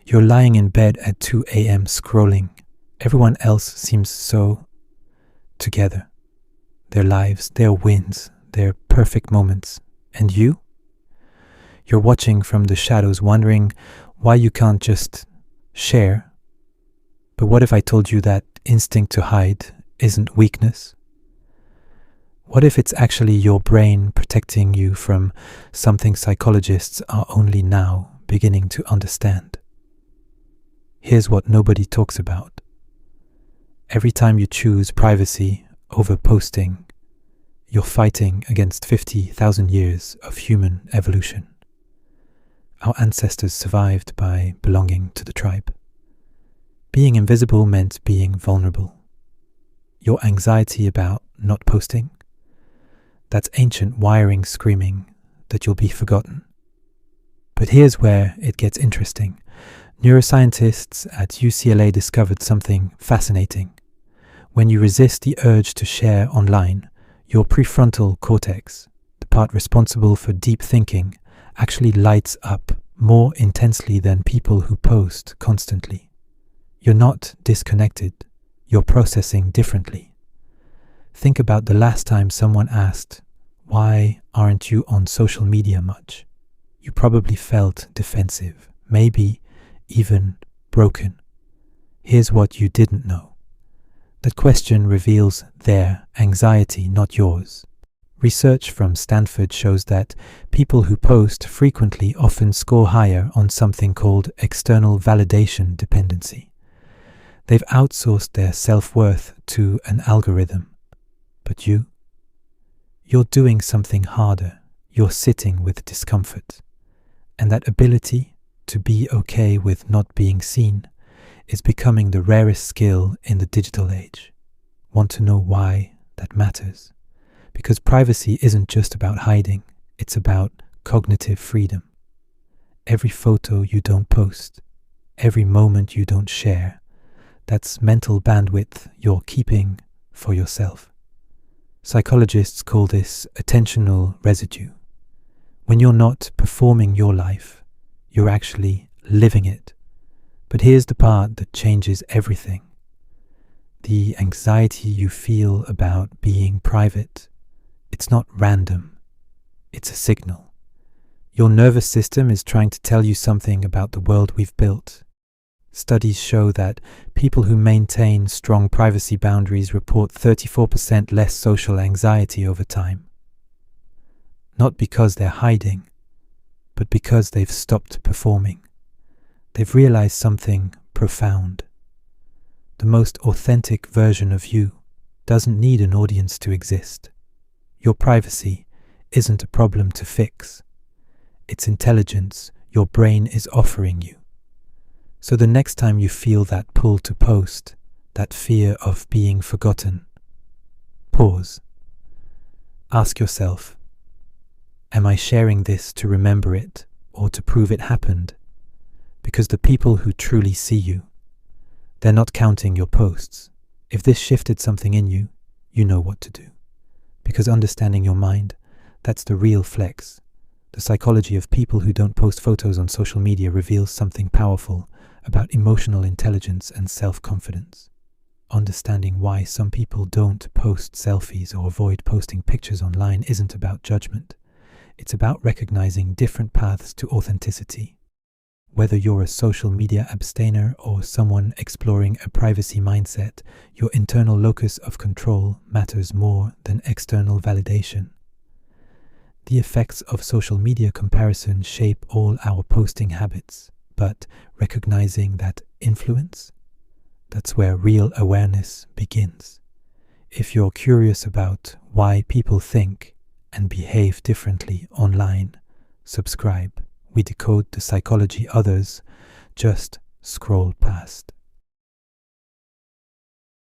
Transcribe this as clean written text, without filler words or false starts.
You're lying in bed at 2 a.m. scrolling. Everyone else seems so together. Their lives, their wins, their perfect moments. And you? You're watching from the shadows, wondering why you can't just share. But what if I told you that instinct to hide isn't weakness? What if it's actually your brain protecting you from something psychologists are only now beginning to understand? Here's what nobody talks about. Every time you choose privacy over posting, you're fighting against 50,000 years of human evolution. Our ancestors survived by belonging to the tribe. Being invisible meant being vulnerable. Your anxiety about not posting, that's ancient wiring screaming that you'll be forgotten. But here's where it gets interesting. Neuroscientists at UCLA discovered something fascinating. When you resist the urge to share online, your prefrontal cortex, the part responsible for deep thinking, actually lights up more intensely than people who post constantly. You're not disconnected, you're processing differently. Think about the last time someone asked, "Why aren't you on social media much?" You probably felt defensive, maybe even broken. Here's what you didn't know. That question reveals their anxiety, not yours. Research from Stanford shows that people who post frequently often score higher on something called external validation dependency. They've outsourced their self-worth to an algorithm. But you're doing something harder. You're sitting with discomfort. And that ability to be okay with not being seen is becoming the rarest skill in the digital age. Want to know why that matters? Because privacy isn't just about hiding, it's about cognitive freedom. Every photo you don't post, every moment you don't share, that's mental bandwidth you're keeping for yourself. Psychologists call this attentional residue. When you're not performing your life, you're actually living it. But here's the part that changes everything. The anxiety you feel about being private, it's not random. It's a signal. Your nervous system is trying to tell you something about the world we've built. Studies show that people who maintain strong privacy boundaries report 34% less social anxiety over time. Not because they're hiding, but because they've stopped performing. They've realized something profound. The most authentic version of you doesn't need an audience to exist. Your privacy isn't a problem to fix. It's intelligence your brain is offering you. So the next time you feel that pull to post, that fear of being forgotten, pause. Ask yourself, am I sharing this to remember it or to prove it happened? Because the people who truly see you, they're not counting your posts. If this shifted something in you, you know what to do. Because understanding your mind, that's the real flex. The psychology of people who don't post photos on social media reveals something powerful about emotional intelligence and self-confidence. Understanding why some people don't post selfies or avoid posting pictures online isn't about judgment. It's about recognizing different paths to authenticity. Whether you're a social media abstainer or someone exploring a privacy mindset, your internal locus of control matters more than external validation. The effects of social media comparison shape all our posting habits, but recognizing that influence, that's where real awareness begins. If you're curious about why people think and behave differently online, subscribe. We decode the psychology others just scroll past.